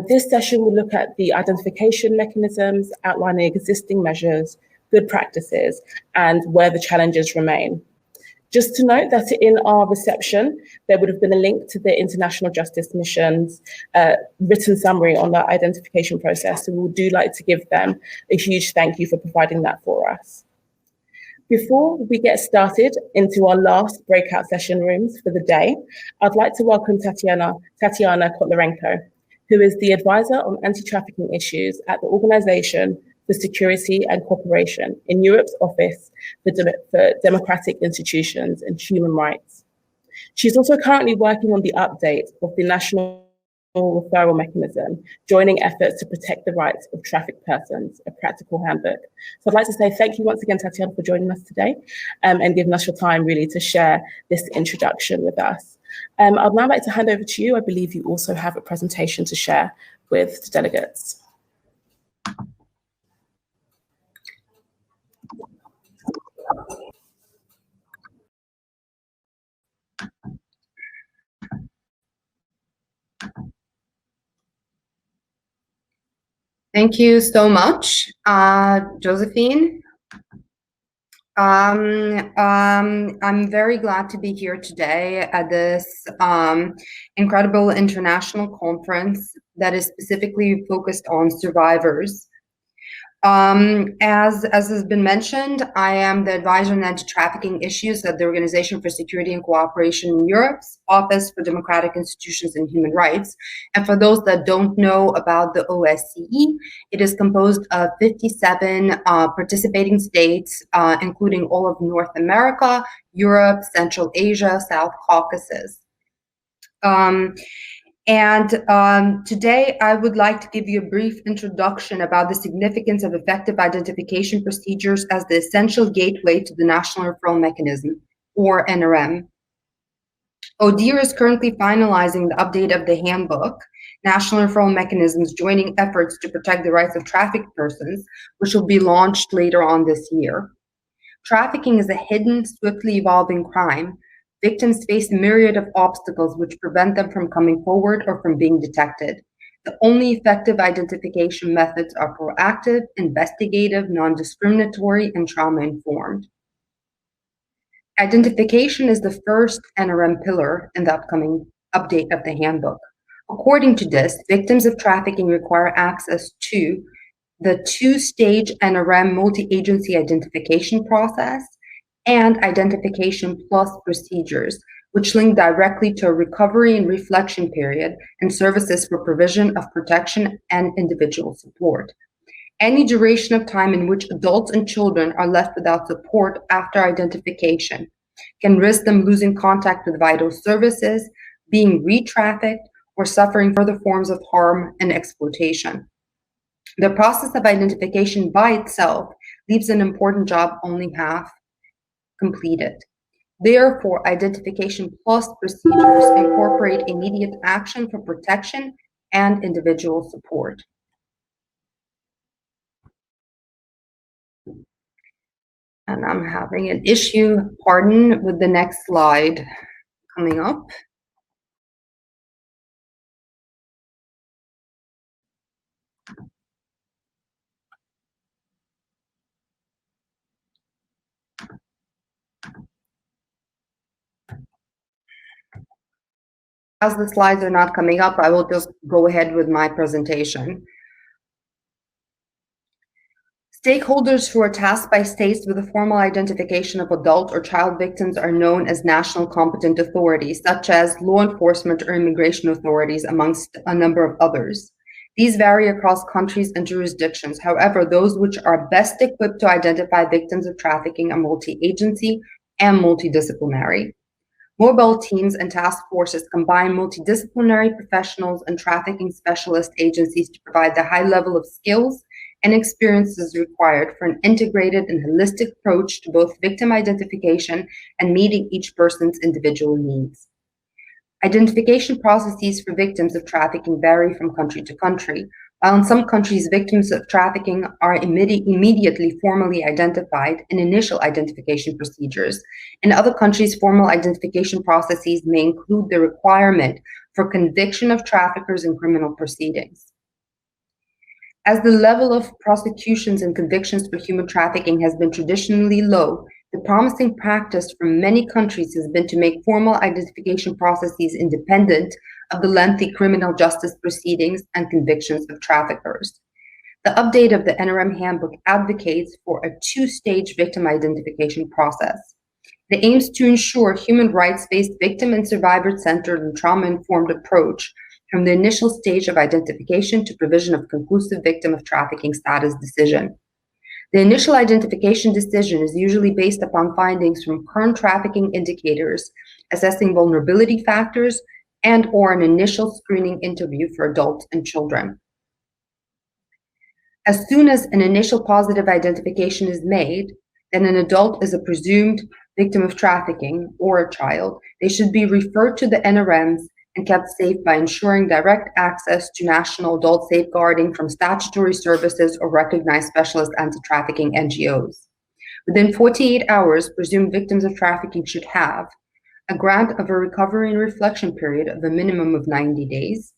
This session will look at the identification mechanisms, outlining existing measures, good practices, and where the challenges remain. Just to note that in our reception, there would have been a link to the International Justice Mission's written summary on the identification process. So we would do like to give them a huge thank you for providing that for us. Before we get started into our last breakout session rooms for the day, I'd like to welcome Tatiana Kotlarenko, who is the advisor on anti-trafficking issues at the Organization for Security and Cooperation in Europe's Office for Democratic Institutions and Human Rights. She's also currently working on the update of the National Referral Mechanism, joining efforts to protect the rights of trafficked persons, a practical handbook. So I'd like to say thank you once again, Tatiana, for joining us today and giving us your time really to share this introduction with us. I'd now like to hand over to you. I believe you also have a presentation to share with the delegates. Thank you so much, Josephine. I'm very glad to be here today at this incredible international conference that is specifically focused on survivors. As has been mentioned, I am the advisor on anti-trafficking issues at the Organization for Security and Cooperation in Europe's Office for Democratic Institutions and Human Rights. And for those that don't know about the OSCE, it is composed of 57 participating states, including all of North America, Europe, Central Asia, South Caucasus. Today, I would like to give you a brief introduction about the significance of effective identification procedures as the essential gateway to the National Referral Mechanism, or NRM. ODIHR is currently finalizing the update of the handbook, National Referral Mechanisms Joining Efforts to Protect the Rights of Trafficked Persons, which will be launched later on this year. Trafficking is a hidden, swiftly evolving crime. Victims face a myriad of obstacles which prevent them from coming forward or from being detected. The only effective identification methods are proactive, investigative, non-discriminatory, and trauma-informed. Identification is the first NRM pillar in the upcoming update of the handbook. According to this, victims of trafficking require access to the two-stage NRM multi-agency identification process and identification plus procedures, which link directly to a recovery and reflection period and services for provision of protection and individual support. Any duration of time in which adults and children are left without support after identification can risk them losing contact with vital services, being re-trafficked, or suffering further forms of harm and exploitation. The process of identification by itself leaves an important job only half completed. Therefore, identification plus procedures incorporate immediate action for protection and individual support. And I'm having an issue, pardon, with the next slide coming up. As the slides are not coming up, I will just go ahead with my presentation. Stakeholders who are tasked by states with the formal identification of adult or child victims are known as national competent authorities, such as law enforcement or immigration authorities, amongst a number of others. These vary across countries and jurisdictions. However, those which are best equipped to identify victims of trafficking are multi-agency and multidisciplinary. Mobile teams and task forces combine multidisciplinary professionals and trafficking specialist agencies to provide the high level of skills and experiences required for an integrated and holistic approach to both victim identification and meeting each person's individual needs. Identification processes for victims of trafficking vary from country to country. While in some countries, victims of trafficking are immediately formally identified in initial identification procedures. In other countries, formal identification processes may include the requirement for conviction of traffickers in criminal proceedings. As the level of prosecutions and convictions for human trafficking has been traditionally low, the promising practice from many countries has been to make formal identification processes independent of the lengthy criminal justice proceedings and convictions of traffickers. The update of the NRM handbook advocates for a two-stage victim identification process. It aims to ensure human rights-based victim and survivor-centered and trauma-informed approach from the initial stage of identification to provision of conclusive victim of trafficking status decision. The initial identification decision is usually based upon findings from current trafficking indicators, assessing vulnerability factors, and/or an initial screening interview for adults and children. As soon as an initial positive identification is made, then an adult is a presumed victim of trafficking or a child. They should be referred to the NRMs and kept safe by ensuring direct access to national adult safeguarding from statutory services or recognized specialist anti-trafficking NGOs. Within 48 hours, presumed victims of trafficking should have a grant of a recovery and reflection period of a minimum of 90 days,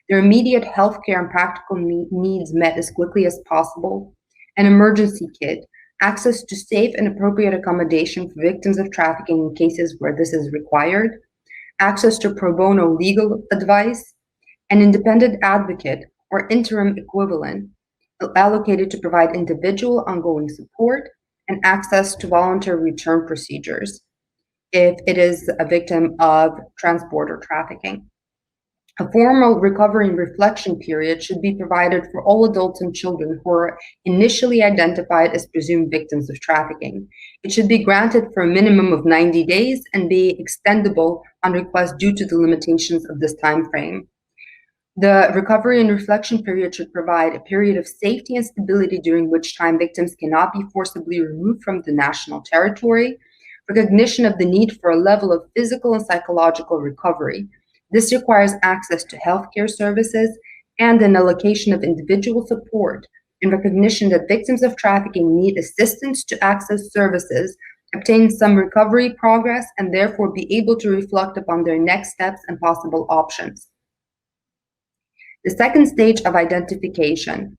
their immediate healthcare and practical needs met as quickly as possible, an emergency kit, access to safe and appropriate accommodation for victims of trafficking in cases where this is required, access to pro bono legal advice, an independent advocate or interim equivalent allocated to provide individual ongoing support, and access to voluntary return procedures if it is a victim of transport or trafficking. A formal recovery and reflection period should be provided for all adults and children who are initially identified as presumed victims of trafficking. It should be granted for a minimum of 90 days and be extendable on request due to the limitations of this time frame. The recovery and reflection period should provide a period of safety and stability during which time victims cannot be forcibly removed from the national territory, recognition of the need for a level of physical and psychological recovery. This requires access to healthcare services and an allocation of individual support in recognition that victims of trafficking need assistance to access services, obtain some recovery progress, and therefore be able to reflect upon their next steps and possible options. The second stage of identification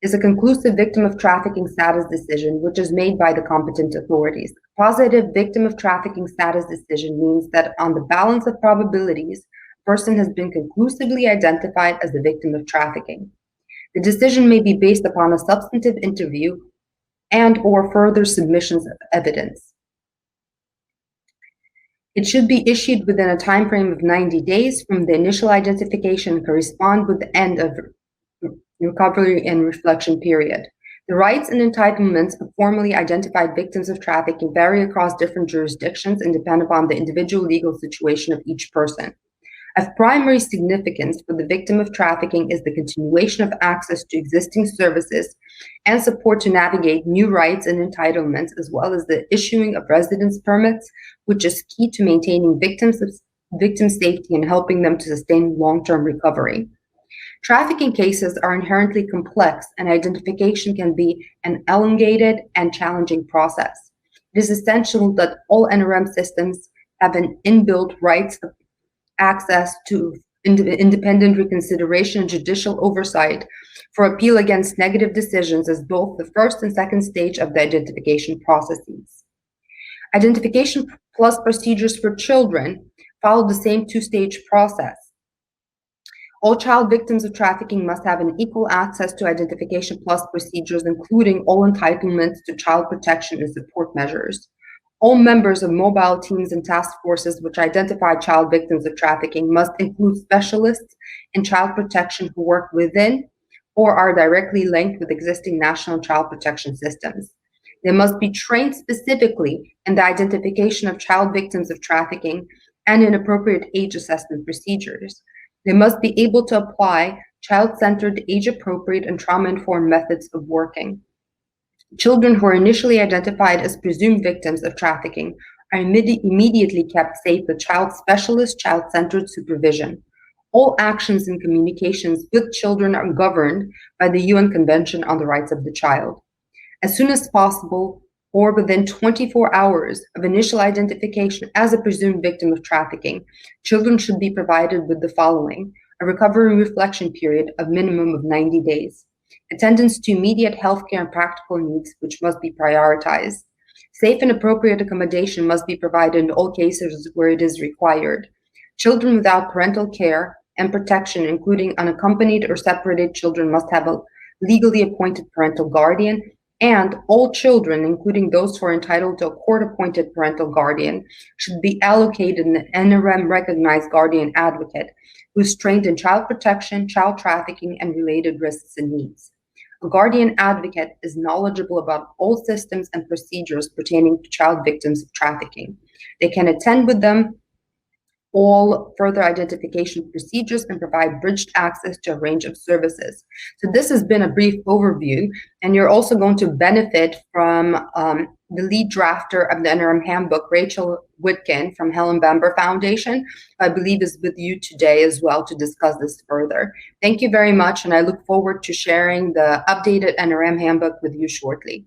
is a conclusive victim of trafficking status decision, which is made by the competent authorities. A positive victim of trafficking status decision means that on the balance of probabilities, person has been conclusively identified as the victim of trafficking. The decision may be based upon a substantive interview and/or further submissions of evidence. It should be issued within a time frame of 90 days from the initial identification and correspond with the end of recovery and reflection period. The rights and entitlements of formally identified victims of trafficking vary across different jurisdictions and depend upon the individual legal situation of each person. Of primary significance for the victim of trafficking is the continuation of access to existing services and support to navigate new rights and entitlements, as well as the issuing of residence permits, which is key to maintaining victim safety and helping them to sustain long-term recovery. Trafficking cases are inherently complex, and identification can be an elongated and challenging process. It is essential that all NRM systems have an inbuilt rights of access to independent reconsideration and judicial oversight for appeal against negative decisions as both the first and second stage of the identification processes. Identification plus procedures for children follow the same two-stage process. All child victims of trafficking must have an equal access to identification plus procedures, including all entitlements to child protection and support measures. All members of mobile teams and task forces which identify child victims of trafficking must include specialists in child protection who work within or are directly linked with existing national child protection systems. They must be trained specifically in the identification of child victims of trafficking and in appropriate age assessment procedures. They must be able to apply child-centered, age-appropriate, and trauma-informed methods of working. Children who are initially identified as presumed victims of trafficking are immediately kept safe with child specialist, child-centered supervision. All actions and communications with children are governed by the UN Convention on the Rights of the Child. As soon as possible, or within 24 hours of initial identification as a presumed victim of trafficking, children should be provided with the following: a recovery and reflection period of minimum of 90 days, attendance to immediate healthcare and practical needs, which must be prioritized. Safe and appropriate accommodation must be provided in all cases where it is required. Children without parental care and protection, including unaccompanied or separated children, must have a legally appointed parental guardian, and all children, including those who are entitled to a court-appointed parental guardian, should be allocated an NRM-recognized guardian advocate who is trained in child protection, child trafficking, and related risks and needs. A guardian advocate is knowledgeable about all systems and procedures pertaining to child victims of trafficking. They can attend with them all further identification procedures and provide bridged access to a range of services. So this has been a brief overview, and you're also going to benefit from the lead drafter of the NRM handbook, Rachel Whitkin from Helen Bamber Foundation, I believe is with you today as well to discuss this further. Thank you very much, and I look forward to sharing the updated NRM handbook with you shortly.